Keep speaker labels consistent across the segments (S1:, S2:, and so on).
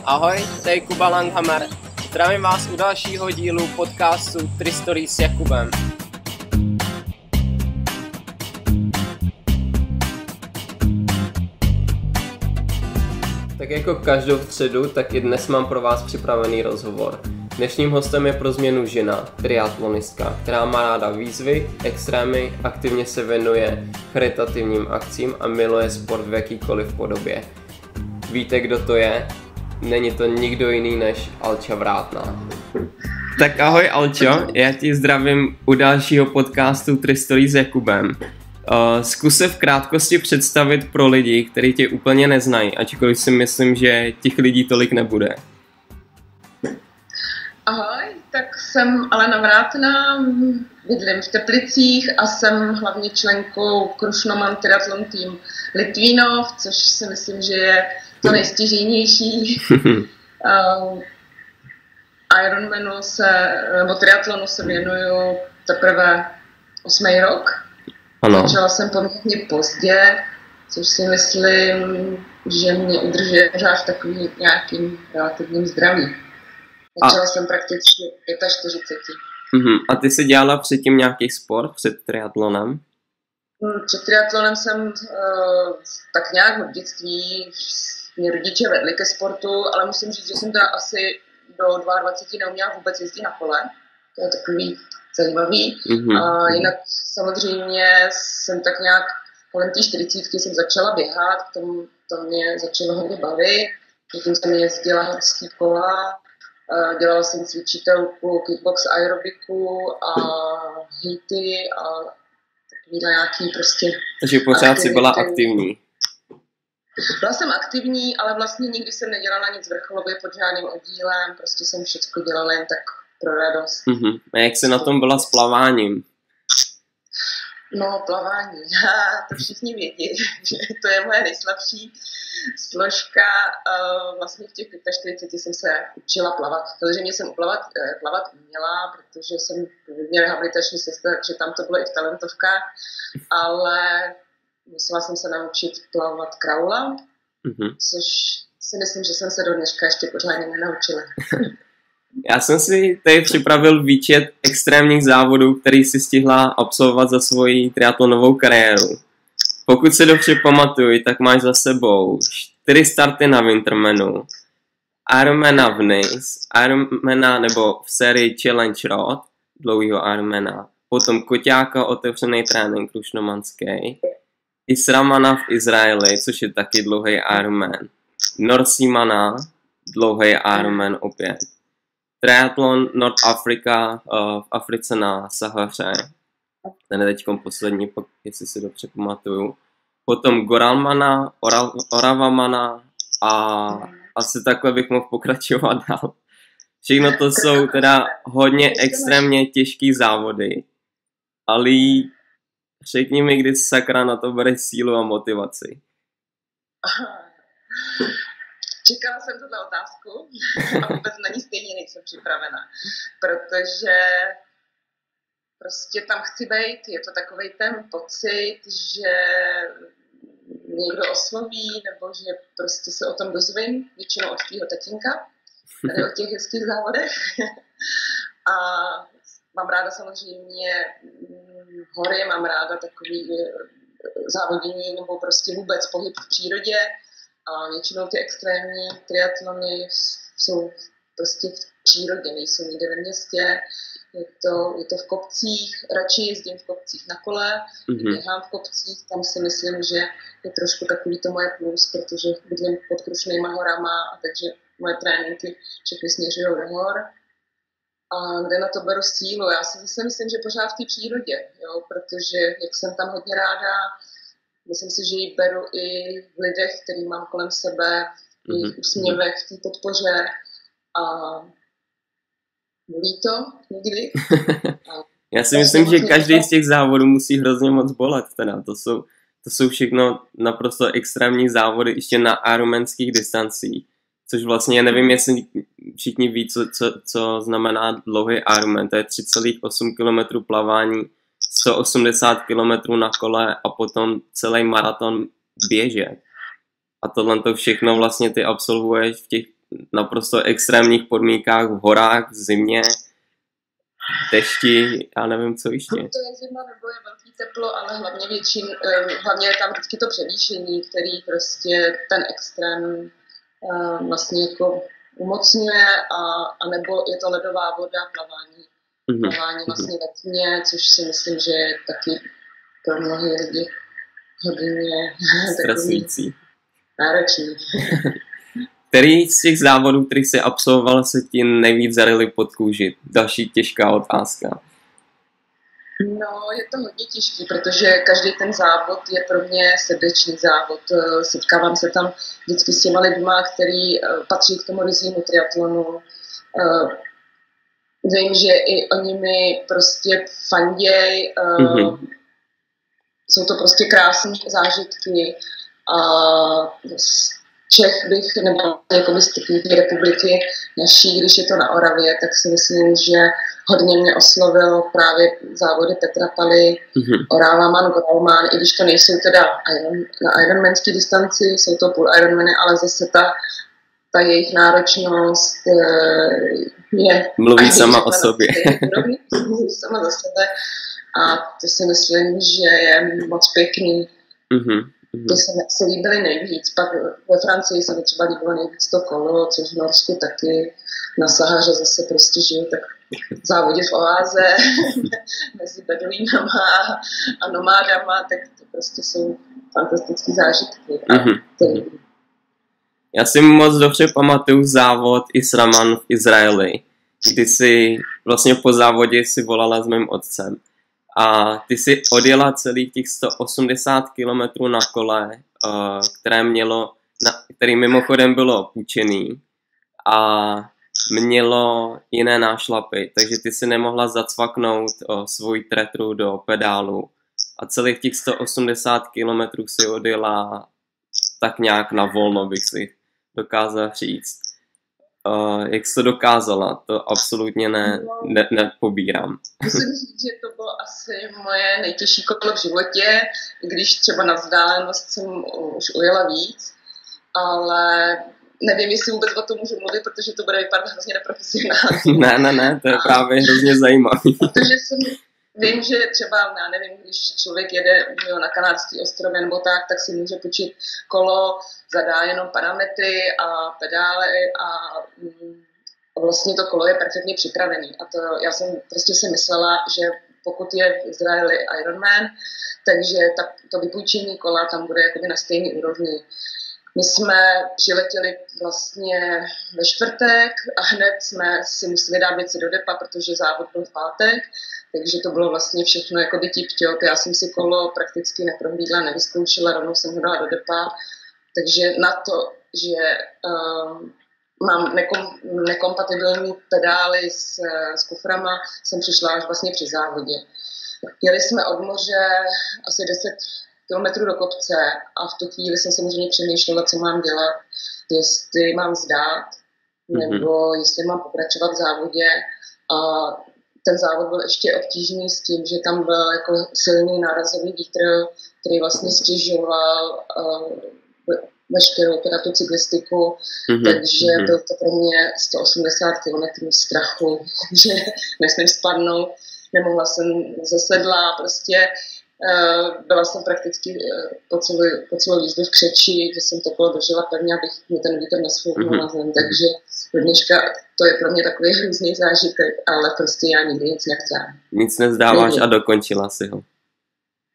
S1: Ahoj, tady Kuba Langhammer. Zdravím vás u dalšího dílu podcastu Tristory s Jakubem. Tak jako každou středu, tak i dnes mám pro vás připravený rozhovor. Dnešním hostem je pro změnu žena, triatlonistka, která má ráda výzvy, extrémy, aktivně se věnuje charitativním akcím a miluje sport v jakýkoliv podobě. Víte, kdo to je? Není to nikdo jiný než Alča Vrátná. Tak ahoj Alčo, já ti zdravím u dalšího podcastu Tristory s Jakubem. Zkus se v krátkosti představit pro lidi, kteří tě úplně neznají, ačkoliv si myslím, že těch lidí tolik nebude.
S2: Ahoj, tak jsem Alena Vrátná, bydlím v Teplicích a jsem hlavně členkou Krušnoman Triathlon Team Litvínov, což si myslím, že je to nejstěžejnější. Ironmanu nebo triatlonu se věnuju teprve 8. rok. Ano. Začala jsem poměrně pozdě, což si myslím, že mě udržuje pořád v takovým nějakým relativním zdraví. Začala jsem prakticky 45.
S1: A ty jsi dělala předtím nějaký sport před triatlonem?
S2: Před triatlonem jsem tak nějak v dětství, mě rodiče vedli ke sportu, ale musím říct, že jsem teda asi do 22 neuměla vůbec jezdit na kole. To je takový zajímavý. A jinak samozřejmě jsem tak nějak kolem té 40 jsem začala běhat, to mě začalo hodně bavit. Potom jsem jezdila horský kola, dělala jsem cvičitelku kickbox aerobiku a hity a takovýhle nějaký prostě...
S1: Takže pořád si byla aktivní.
S2: Byla jsem aktivní, ale vlastně nikdy jsem nedělala nic vrcholově pod žádným oddílem, prostě jsem všechno dělala jen tak pro radost.
S1: A jak jsi na tom byla s plaváním?
S2: No, plavání, to všichni vědí, že to je moje nejslabší složka. Vlastně v těch 45 jsem se učila plavat. Samozřejmě jsem plavat uměla, protože jsem původně rehabilitační sestra, takže tam to bylo i v talentovkách, ale musela jsem se naučit plavat kraula, což si myslím, že jsem se do dneška ještě pořádně nenaučila.
S1: Já jsem si tady připravil výčet extrémních závodů, který si stihla absolvovat za svoji triatlonovou kariéru. Pokud se dobře pamatuj, tak máš za sebou 4 starty na Wintermanu, Ironmana v Nice, Ironmana nebo v sérii Challenge Road, dlouhýho Ironmana, potom Koťáka otevřený trénink krušnomanský, Isramana v Izraeli, což je taky dlouhý Ironman, Norseamana, dlouhý Ironman opět, Triathlon North Africa v Africe na Sahaře, ten je teď poslední, jestli si dobře pamatuju. Potom Goralmana, Oravamana a asi takhle bych mohl pokračovat dál. Všechno to jsou teda hodně extrémně těžký závody, ale řekni mi, kdy sakra na to bere sílu a motivaci.
S2: Čekala jsem tuto otázku a vůbec na ní stejně nejsem připravena, protože prostě tam chci být, je to takovej ten pocit, že někdo osloví, nebo že prostě se o tom dozvím, většinou od tvýho tatínka, tady o těch hezkých závodech. A mám ráda samozřejmě hory, mám ráda takový závodění, nebo prostě vůbec pohyb v přírodě. A většinou ty extrémní triatlony jsou prostě v přírodě, nejsou nikde ve městě. Je to v kopcích, radši jezdím v kopcích na kole, běhám v kopcích, tam si myslím, že je trošku takový to moje plus, protože bydlím pod Krušnýma horama, a takže moje tréninky všechny směřují do hor. A kde na to beru sílu? Já si zase myslím, že pořád v té přírodě, jo, protože jak jsem tam hodně ráda, myslím si, že ji beru i v lidech, který mám kolem sebe, v jejich úsměvech, v té podpoře a bolí to někdy.
S1: Já si myslím, že každý z těch závodů musí hrozně moc bolet. Teda. To jsou všechno naprosto extrémní závody ještě na ironmanských distancích. Což vlastně nevím, jestli všichni ví, co znamená dlouhý Ironman. To je 3,8 km plavání, 180 km na kole a potom celý maraton běžet. A tohle to všechno vlastně ty absolvuješ v těch naprosto extrémních podmínkách v horách, v zimě, dešti, já nevím, co ještě.
S2: To je zima nebo je velký teplo, ale hlavně je tam vždycky to převýšení, který prostě ten extrém vlastně jako umocňuje, a nebo je to ledová voda, plavání vlastně ve tmě, což si myslím, že je taky pro mnohé lidi hodně
S1: stresující.
S2: Náročný.
S1: Který z těch závodů, který jsi absolvoval, se ti nejvíc zaryly pod kůži? Další těžká otázka.
S2: No, je to hodně těžký, protože každý ten závod je pro mě srdečný závod. Setkávám se tam vždycky s těma lidma, který patří k tomu ryzímu triatlonu. Vím, že i oni mi prostě fanděj. Jsou to prostě krásné zážitky. A z Čech bych, nebo jako z té republiky naší, když je to na Oravě, tak si myslím, že hodně mě oslovil právě závody Petra Paly, Orava Man, Grauman, i když to nejsou teda na ironmanské distanci, jsou to půl ironmany, ale zase ta jejich náročnost je...
S1: Mluví sama o sobě.
S2: Mluví sama za sebe a to si myslím, že je moc pěkný. Ty se líbily nejvíc. Pak ve Francii se mi třeba líbilo nejvíc to kolo, což v Norsku taky. Na Sahaře zase prostě žiju tak v závodě v oáze mezi beduínama a nomádama, tak to prostě jsou fantastické zážitky.
S1: Já si moc dobře pamatuju závod Israman v Izraeli, kdy si vlastně po závodě si volala s mým otcem. A ty si odjela celých těch 180 km na kole, který mimochodem bylo půjčený a mělo jiné nášlapy, takže ty si nemohla zacvaknout svůj tretru do pedálu a celých těch 180 km si odjela tak nějak na volno, bych si dokázal říct. Jak jsi to dokázala, to absolutně nepobírám.
S2: Musím říct, že to bylo asi moje nejtěžší kolo v životě, když třeba na vzdálenost jsem už ujela víc, ale nevím, jestli vůbec o tom můžu mluvit, protože to bude vypadat hrozně neprofesionálně.
S1: Ne, to je právě hrozně zajímavé.
S2: Protože vím, že třeba, já nevím, když člověk jede na Kanárský ostrovy nebo tak si může půjčit kolo, zadá jenom parametry a pedály a vlastně to kolo je perfektně připravený. A to já jsem prostě si myslela, že pokud je v Izraeli Ironman, takže to vypůjčení kola tam bude jakoby na stejný úrovni. My jsme přiletěli vlastně ve čtvrtek a hned jsme si museli dát věci do depa, protože závod byl v pátek, takže to bylo vlastně všechno jako by tip-top. Já jsem si kolo prakticky neprohlídla, nevyzkoušela, rovnou jsem ho dala do depa, takže na to, že mám nekompatibilní pedály s kuframa, jsem přišla až vlastně při závodě. Jeli jsme od moře asi 10 kilometrů do kopce a v tu chvíli jsem samozřejmě přemýšlela, co mám dělat, jestli mám vzdát, nebo jestli mám pokračovat v závodě. A ten závod byl ještě obtížný s tím, že tam byl jako silný nárazový vítr, který vlastně stěžoval veškerou teda tu cyklistiku, takže byl to pro mě 180 km strachu, že nesmím spadnout, nemohla jsem ze sedla, prostě byla jsem prakticky po celou jízdu v křeči, že jsem to kolo držela pevně, abych mi ten vítr nesfouknul na zem, takže do dneška to je pro mě takový hrůzný zážitek, ale prostě já nikdy nic nechtěla.
S1: Nic nezdáváš a dokončila si ho.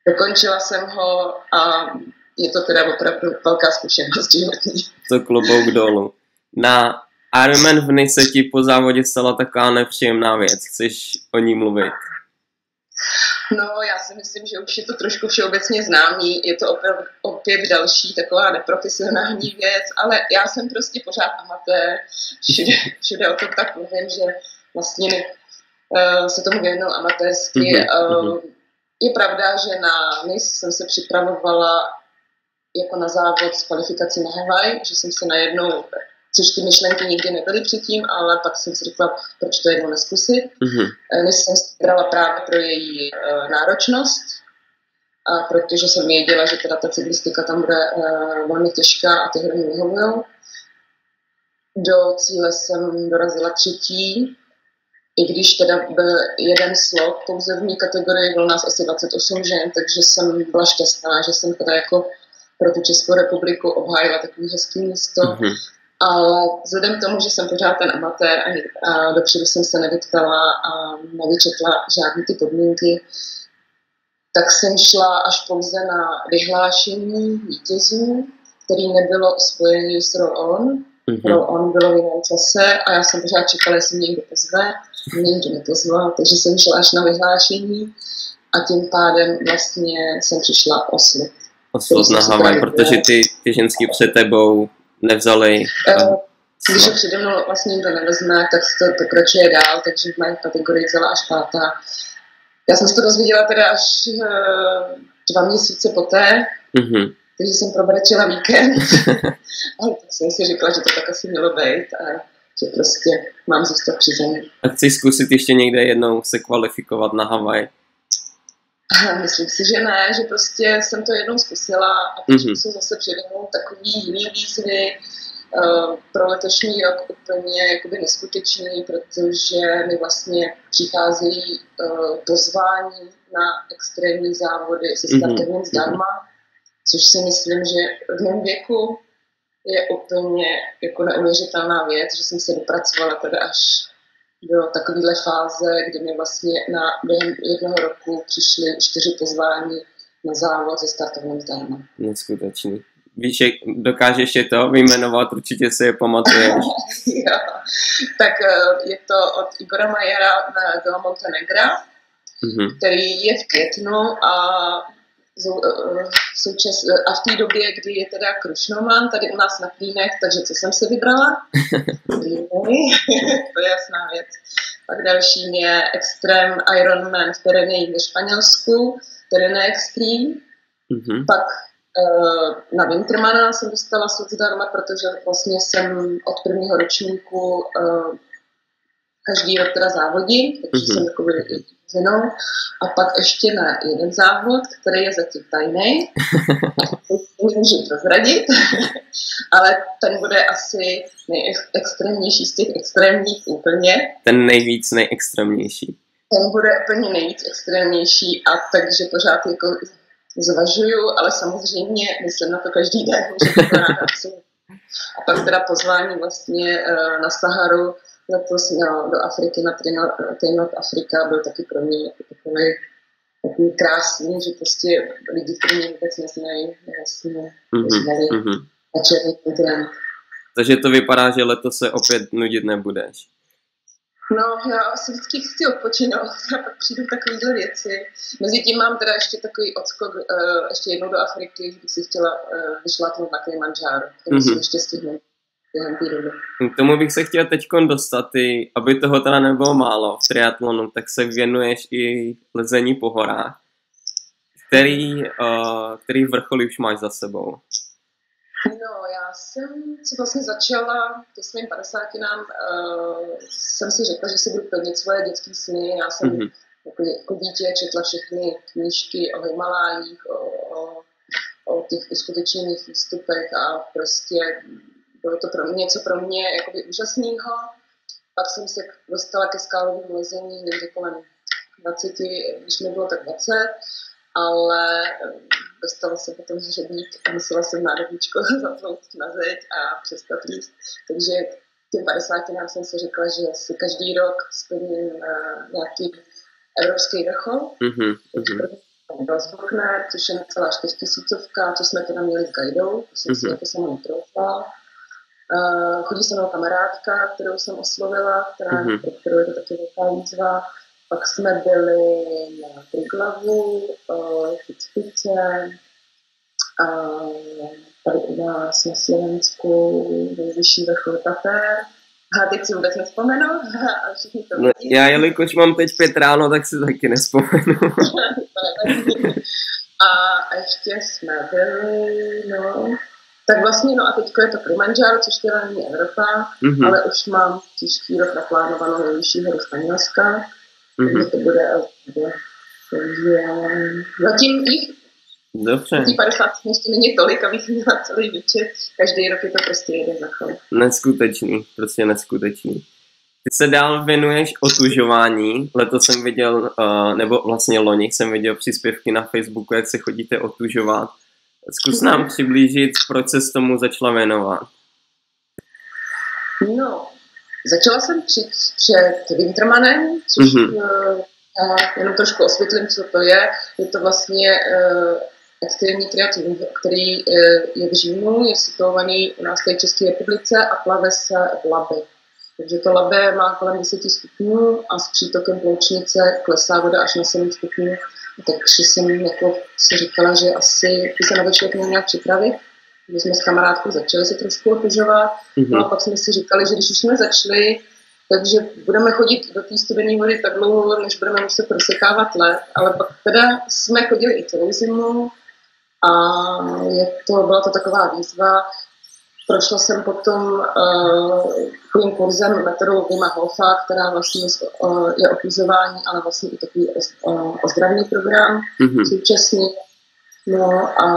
S2: Dokončila jsem ho a je to teda opravdu velká zkušenost životní.
S1: To klobouk dolů. Na Ironman v Nice se ti po závodě stala taková nepříjemná věc. Chceš o ní mluvit?
S2: No, já si myslím, že už je to trošku všeobecně známý. Je to opět další taková neprofesionální věc, ale já jsem prostě pořád amatér. Všude o tom tak mluvím, že vlastně se tomu věnuju amatérsky. Je pravda, že na Nice jsem se připravovala jako na závod s kvalifikací na Havaj, že jsem se najednou, což ty myšlenky nikdy nebyly předtím, ale pak jsem si řekla, proč to jednou neskusit. Než jsem si brala právě pro její náročnost, a protože jsem věděla, že teda ta cyklistika tam bude velmi těžká a ty hry mi vyhovujou. Do cíle jsem dorazila třetí, i když teda byl jeden slot pouze v mý kategorii, bylo nás asi 28 žen, takže jsem byla šťastná, že jsem teda jako pro tu Českou republiku obhájila takový hezký místo.
S1: Mhm.
S2: Ale vzhledem k tomu, že jsem pořád ten amatér a dopředu jsem se nevyptala a nevyčetla žádný ty podmínky, tak jsem šla až pouze na vyhlášení vítězů, který nebylo spojený s roll-on. Roll-on bylo v jiném čase a já jsem pořád čekala, jestli mě někdo pozve. Mě nikdo nepozval, takže jsem šla až na vyhlášení a tím pádem vlastně jsem přišla o slot.
S1: Na Havaj, protože ty ženský před tebou nevzali.
S2: Když ho přede mnou vlastně nikdo nevezme, tak to pokračuje dál, takže v mé kategorii vzala až pátá. Já jsem se to dozvěděla teda až 2 měsíce poté, takže jsem probrečila víkend, ale tak jsem si říkala, že to tak asi mělo být a že prostě mám zůstat při zemi.
S1: A chci zkusit ještě někde jednou se kvalifikovat na Havaj?
S2: Myslím si, že ne, že prostě jsem to jednou zkusila a teď jsou zase přede mnou takový jiný výzvy, pro letošní rok úplně jakoby neskutečný, protože mi vlastně přicházejí pozvání na extrémní závody se startovním zdarma, což si myslím, že v mém věku je úplně jako neuvěřitelná věc, že jsem se dopracovala teda až do takovéhle fáze, kdy mi vlastně během 1 roku přišly 4 pozvání na závod se startovním zdarma.
S1: Neskutečný. Víš, dokážeš je to vyjmenovat, určitě si je pamatuješ.
S2: Jo. Tak je to od Igora Majera do Montenegra, který je v květnu a v té době, kdy je teda Krušnoman tady u nás na Klínech, takže co jsem si vybrala? To je jasná věc. Pak dalším je Extreme Ironman v Pyrenejích ve Španělsku, Pyrenee Extreme. Pak na Wintermana jsem dostala slot zdarma, protože vlastně jsem od prvního ročníku každý rok teda závodím, takže jsem jakoby ženou. A pak ještě na jeden závod, který je zatím tajný, můžu prozradit, ale ten bude asi nejextrémnější z těch extrémních úplně.
S1: Ten nejvíc nejextrémnější.
S2: Ten bude úplně nejvíc extrémnější a takže pořád jako zvažuju, ale samozřejmě myslím na to každý den, že to ráda. A pak teda pozvání vlastně na Saharu letos do Afriky, na Trainot Afrika, byl taky pro mě takový krásný, že prostě lidi, kteří mě vůbec neznají, vlastně pozvali na černý kontinent.
S1: Takže to vypadá, že letos se opět nudit nebudeš.
S2: No, já si vždycky chci odpočinout a pak přijdu takovýhle věci. Mezitím mám teda ještě takový odskok ještě jednou do Afriky, když si chtěla vyšlápnout na Kilimanjaro. To musím ještě stihnout během té doby.
S1: K tomu bych se chtěla teď dostat, aby toho teda nebylo málo v triatlonu, tak se věnuješ i lezení po horách. Který vrcholy už máš za sebou?
S2: No, já jsem si vlastně začala ke svým 50. Jsem si řekla, že si budu plnit svoje dětské sny. Já jsem jako dítě četla všechny knížky o Himalájích, o těch uskutečněných výstupech a prostě bylo to něco pro mě jakoby úžasného. Pak jsem se dostala ke skálovému lezení někdy kolem 20, když mi bylo tak 20, ale dostala se potom hřebník a musela jsem nádobíčko zapnout na zeď a přestat líst. Takže těm 50 jsem si řekla, že si každý rok splním nějaký evropský vrchol. Byl Zbruckner, což je celá 4000, co jsme teda měli s guidou, to jsem si jako sama netroufla. Chodí se mnou kamarádka, kterou jsem oslovila, pro kterou je to taky velká výzva. Pak jsme byli na Triglavu, Fitzpice, tady u nás na Slovensku nejvyšší vrchol Tater. A teď si vůbec nevzpomenu, ale všichni to vidí.
S1: Já jelikož mám teď 5 ráno, tak si taky nevzpomenu.
S2: A ještě jsme byli, tak vlastně, a teďko je to Kilimanjaro, což teda není Evropa, ale už mám příští rok naplánovanou nejvyšší horu Španělska. Takže to bude takže zatím jich
S1: Dobře.
S2: Těch 50 ještě není tolik, abych měla celý výčet. Každý rok je to prostě jeden zachod.
S1: Neskutečný, prostě neskutečný. Ty se dál věnuješ otužování. Letos jsem viděl, nebo vlastně loni jsem viděl příspěvky na Facebooku, jak se chodíte otužovat. Zkus nám přiblížit, proč se s tomu začala věnovat.
S2: No, začala jsem před Wintermanem, což jenom trošku osvětlím, co to je. Je to vlastně extrémní triatlon, který je v Římu, je situovaný u nás v České republice a plave se v Labi. Takže to Labe má kolem 10 stupňů a s přítokem Ploučnice klesá voda až na 7 stupňů. Takže jsem jako si říkala, že asi by se na to člověk měl připravit. My jsme s kamarádkou začali se trošku otužovat. No a pak jsme si říkali, že když už jsme začali, takže budeme chodit do té studené vody tak dlouho, než budeme muset prosekávat led. Ale pak teda jsme chodili i celou zimu a byla to taková výzva. Prošla jsem potom takovým kurzem metodou Wima Hofa, která vlastně je okluzování, ale vlastně i takový ozdravný program současný. No a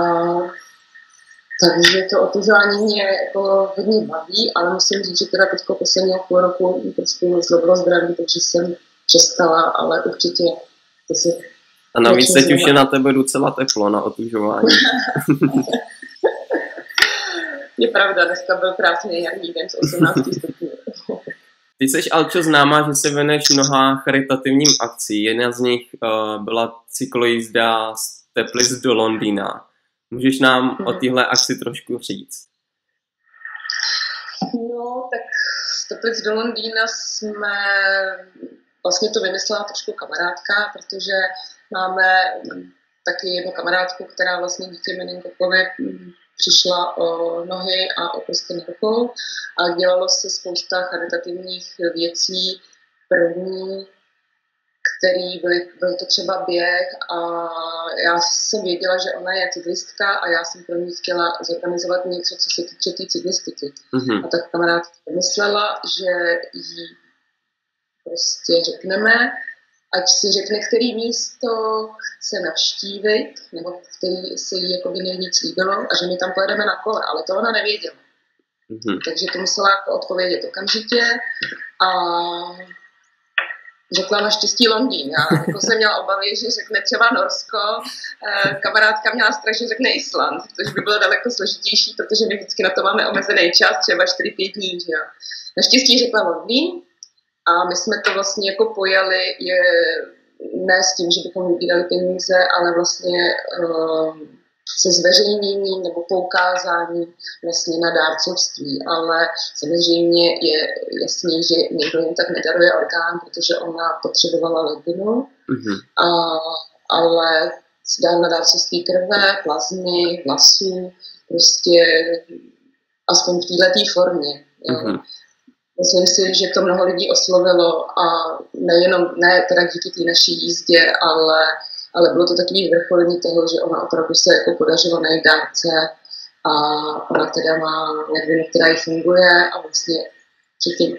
S2: takže to otužování mě jako hodně baví, ale musím říct, že teda teďko posledního půl roku prostě zlobilo zdraví, takže jsem přestala, ale určitě to se...
S1: A navíc teď už je na tebe docela teplo na otužování.
S2: Je pravda, dneska byl krásný jarní den s 18 stupňů.
S1: Ty jsi, Alčo, známá, že se věnuješ mnoha charitativním akcí. Jedna z nich byla cyklojízda z Teplic do Londýna. Můžeš nám o téhle akci trošku říct?
S2: No, tak z Teplic do Londýna jsme vlastně to vymyslela trošku kamarádka, protože máme taky jednu kamarádku, která vlastně díky meningokovi přišla o nohy a o prsty na rukou a dělalo se spousta charitativních věcí. První, který byl to třeba běh a já jsem věděla, že ona je cyklistka a já jsem pro ní chtěla zorganizovat něco, co se týče té cyklistiky. A tak kamarádka myslela, že jí prostě řekneme, ať si řekne, který místo chce navštívit, nebo který se jí jako by nejvíc líbilo a že my tam pojedeme na kole, ale to ona nevěděla. Takže to musela odpovědět okamžitě a řekla naštěstí Londýn. Já jako jsem měla obavy, že řekne třeba Norsko, kamarádka měla strach, že řekne Island, což by bylo daleko složitější, protože my vždycky na to máme omezený čas, třeba 4-5 dní. Že? Naštěstí řekla Londýn a my jsme to vlastně jako pojali ne s tím, že bychom vybírali peníze, ale vlastně se zveřejnění nebo poukázání vlastně na dárcovství, ale samozřejmě je jasný, že někdo jim tak nedaruje orgán, protože ona potřebovala ledvinu, ale dá na dárcovství krve, plazmy, vlasů, prostě aspoň v této formě. Myslím si, že to mnoho lidí oslovilo a ne teda díky té naší jízdě, ale bylo to takový vrcholení toho, že ona opravdu se jako podařilo najít dárce a ona teda má ledvinu, která jí funguje a vlastně předtím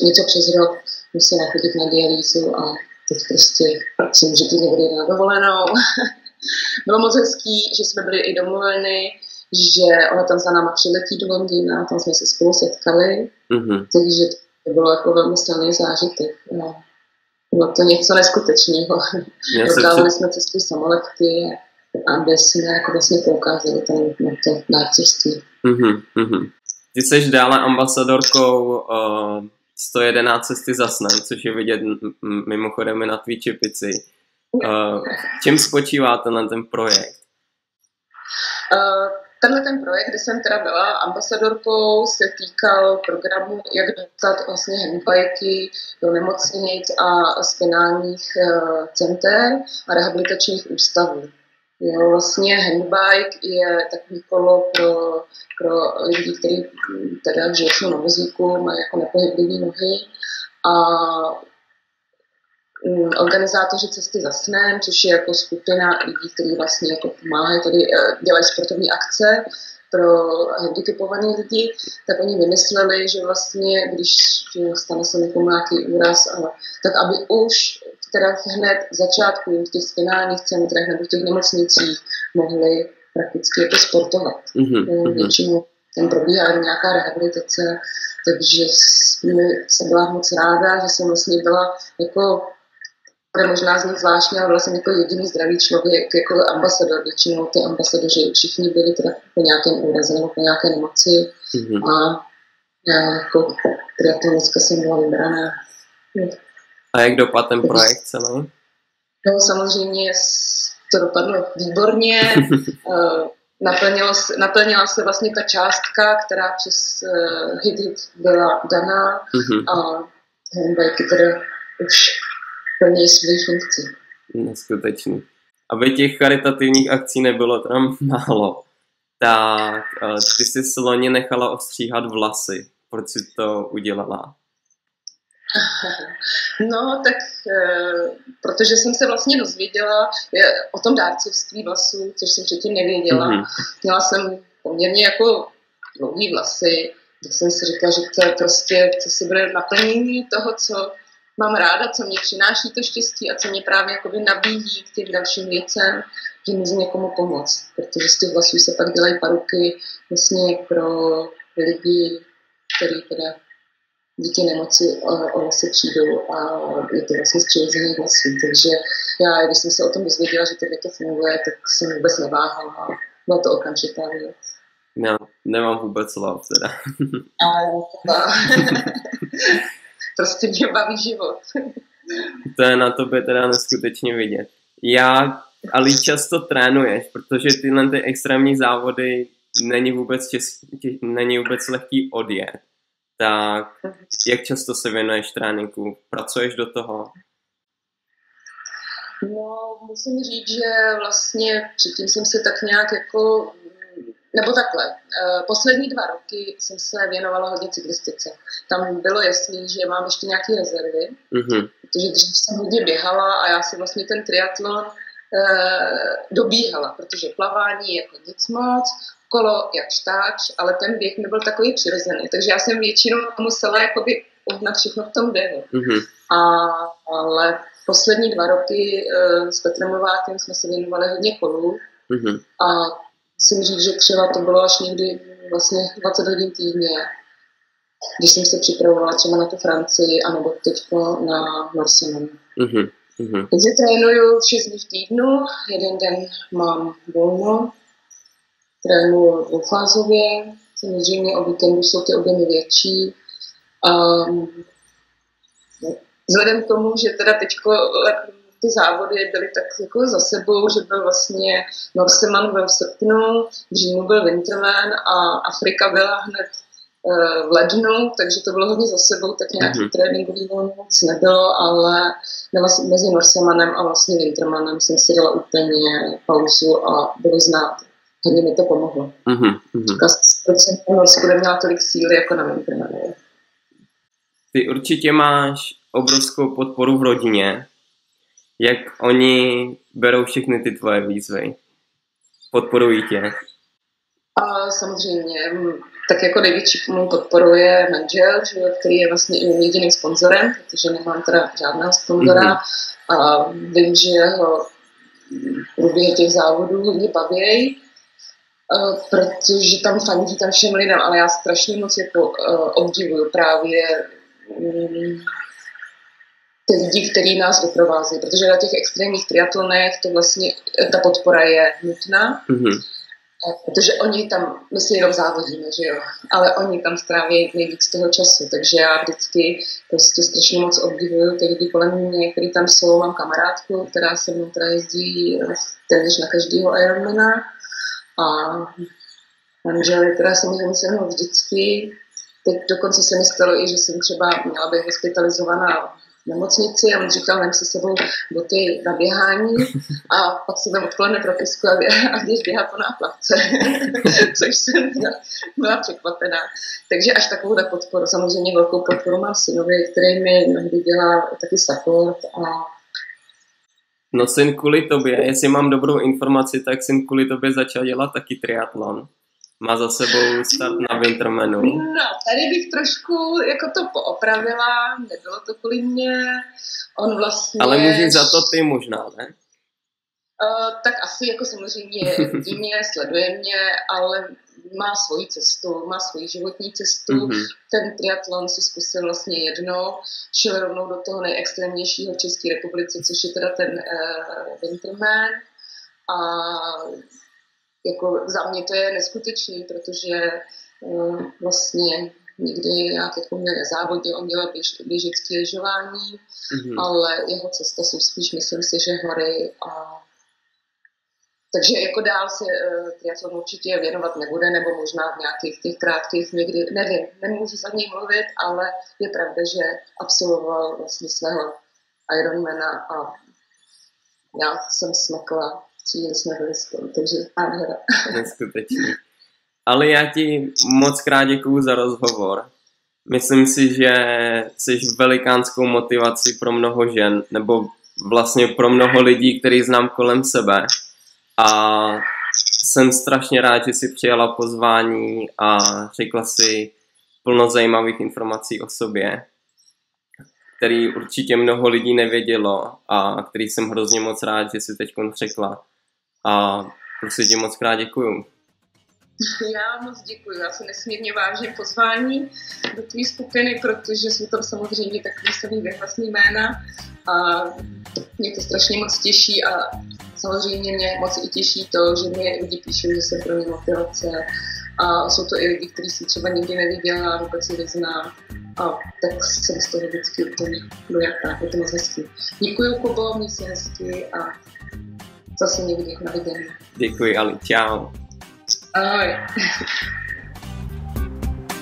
S2: něco přes rok musela chodit na dialýzu a teď prostě si můžete někdy na dovolenou. Bylo moc hezký, že jsme byli i domluveni, že ona tam za náma přiletí do Londýna, tam jsme se spolu setkali, takže to bylo jako velmi silný zážitek. Bylo to něco neskutečného. Dozdávali jsme cestu samoletky, aby jsme jako vlastně poukázali na to dárcovství.
S1: Ty jsi dále ambasadorkou 111 cesty za snem, což je vidět mimochodem i na tvý čepici. Čím spočívá ten projekt?
S2: Ten projekt, kde jsem teda byla ambasadorkou, se týkal programu, jak dostat vlastně handbajky do nemocnic a spinálních center a rehabilitačních ústavů. Jo, vlastně handbike je takový kolo pro lidi, kteří teda jsou na vozíku, mají jako nepohyblivé nohy a organizátoři Cesty za snem, což je jako skupina lidí, kteří vlastně jako pomáhají, tady dělají sportovní akce pro handicapované lidi, tak oni vymysleli, že vlastně, když stane se někomu nějaký úraz, tak aby už teda hned v začátku v těch finálních centrech nebo v těch nemocnicích mohli prakticky jako sportovat. Většinou tam probíhá nějaká rehabilitace, takže jsem byla moc ráda, že jsem vlastně byla jako, to možná z nich zvláštně, ale byla jsem jako jediný zdravý člověk, jako ambasador. Většinou ty ambasadoři všichni byli teda po nějakém úraze nebo po nějaké nemoci a já jako triatlonistka jsem byla vybraná.
S1: A jak dopadl ten projekt celý?
S2: No samozřejmě to dopadlo výborně. Naplnila se vlastně ta částka, která přes HIT byla daná a handbajky teda už plní svou funkci.
S1: Neskutečný. Aby těch charitativních akcí nebylo tam málo, tak ty jsi s loni nechala ostříhat vlasy. Proč jsi to udělala?
S2: No, tak protože jsem se vlastně dozvěděla o tom dárcovství vlasů, což jsem předtím nevěděla. Měla jsem poměrně jako dlouhý vlasy, tak jsem si říkala, že to je prostě, co si bude naplnění toho, co mám ráda, co mě přináší to štěstí a co mě právě jakoby nabízí k těm dalším věcem, že můžu někomu pomoct, protože z těch vlasů se pak dělají paruky vlastně pro lidi, kteří teda díky nemoci o vlasy přijdou a je to vlastně z přirozených vlasů. Takže já, když jsem se o tom dozvěděla, že to funguje, tak jsem vůbec neváhala a byla to okamžitá věc.
S1: No, nemám vůbec slov teda.
S2: Prostě mě baví život.
S1: To je na tobě teda neskutečně vidět. Ale často trénuješ, protože tyhle ty extrémní závody není vůbec lehký odjet. Tak jak často se věnuješ tréninku? Pracuješ do toho?
S2: No, musím říct, že vlastně předtím jsem se tak nějak jako, nebo takhle, poslední 2 roky jsem se věnovala hodně cyklistice. Tam bylo jasný, že mám ještě nějaké rezervy, protože dřív jsem hodně běhala a já si vlastně ten triatlon dobíhala, protože plavání je jako nic moc, kolo jakž táč, ale ten běh nebyl takový přirozený, takže já jsem většinou musela jakoby uhnat všechno v tom běhu. Ale poslední 2 roky s Petrem Novákem jsme se věnovali hodně kolů a musím říct, že třeba to bylo až někdy vlastně 20 hodin týdně, když jsem se připravovala třeba na tu Francii anebo teďko na Norseman. Takže trénuju 6 dní v týdnu, jeden den mám volno, trénuju dvoufázově, samozřejmě o víkendu jsou ty objemy větší. Vzhledem k tomu, že teda teďko ty závody byly tak jako za sebou, že byl vlastně Norseman byl v srpnu, v říjnu byl Winterman a Afrika byla hned v lednu, takže to bylo hodně za sebou, tak nějaký tréninkový volno moc nebylo, ale mezi Norsemanem a vlastně Wintermanem jsem si dala úplně pauzu a bylo znát. Hodně mi to pomohlo. Proč jsem v Norsku neměla tolik síly jako na Wintermanu.
S1: Ty určitě máš obrovskou podporu v rodině. Jak oni berou všechny ty tvoje výzvy? Podporují tě?
S2: A samozřejmě, tak jako největší můj podporuje manžel, který je vlastně i mým jediným sponzorem, protože nemám teda žádného sponzora a vím, že ho průběh těch závodů hodně baví, protože tam fandí tam všem lidem, ale já strašně moc jako obdivuju právě ty lidi, kteří nás doprovází, protože na těch extrémních triatlonech to vlastně ta podpora je nutná, protože oni tam, my si jenom závodíme, že jo, ale oni tam stráví nejvíc toho času, takže já vždycky prostě strašně moc obdivuju ty lidi kolem mě, kteří tam jsou, mám kamarádku, která se mnou teda jezdí téměř na každýho Ironmana a manžel je teda samozřejmě se mnou vždycky. Teď dokonce se mi stalo i, že jsem třeba měla být hospitalizovaná v nemocnici a on říkal, vem si sebou boty na běhání a pak si vem odpoledne propisku a jdeš běhat po náplavce, což jsem byla překvapená. Takže až takovou podporu, samozřejmě velkou podporu mám synovi, který mi mnohdy dělá taky support a
S1: no syn kvůli tobě, jestli mám dobrou informaci, tak syn kvůli tobě začal dělat taky triatlon. má za sebou start na Wintermanu.
S2: No, tady bych trošku jako to poopravila, nebylo to kvůli mě. On vlastně...
S1: Ale můžeš za to ty možná, ne?
S2: Tak asi jako samozřejmě vidí mě, sleduje mě, ale má svoji cestu, má svoji životní cestu. Mm-hmm. Ten triatlon si zkusil vlastně jednou, šel rovnou do toho nejextrémnějšího v České republice, což je teda ten Winterman. A jako za mě to je neskutečný, protože vlastně nikdy nějak jako mě nezávodil, on dělal běžecké lyžování, ale jeho cesta jsou spíš, myslím si, že hory a takže jako dál se triatlon určitě věnovat nebude, nebo možná v nějakých těch krátkých někdy, nevím, nemůžu za něj mluvit, ale je pravda, že absolvoval vlastně svého Ironmana a já jsem smekla, cíli jsme byli spolu, takže nádhera.
S1: Neskutečný. Ale já ti moc krát děkuju za rozhovor. Myslím si, že jsi velikánskou motivací pro mnoho žen, nebo vlastně pro mnoho lidí, který znám kolem sebe. A jsem strašně rád, že jsi přijala pozvání a řekla si plno zajímavých informací o sobě, který určitě mnoho lidí nevědělo a který jsem hrozně moc rád, že jsi teď řekla. A prostě ti moc krát děkuju.
S2: Já moc děkuji, já si nesmírně vážím pozvání do tvý skupiny, protože jsou tam samozřejmě takový samý vyhlasný jména a mě to strašně moc těší a samozřejmě mě moc i těší to, že mě lidi píšou, že jsem pro ně motivace a jsou to i lidi, kteří si třeba nikdy neviděla, vůbec si neznám a tak jsem z toho vždycky úplně dojatá, je to moc hezký. Děkuju, Kubo, měj se hezky a zase někdy na vidění.
S1: Děkuji, Ali, čau.
S2: Ahoj.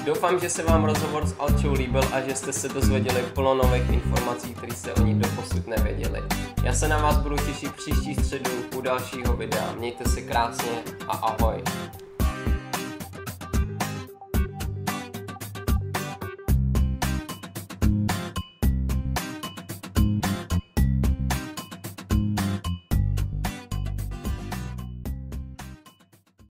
S1: Doufám, že se vám rozhovor s Alčou líbil a že jste se dozvěděli plno nových informací, které jste o ní doposud nevěděli. Já se na vás budu těšit příští středu u dalšího videa. Mějte se krásně a ahoj.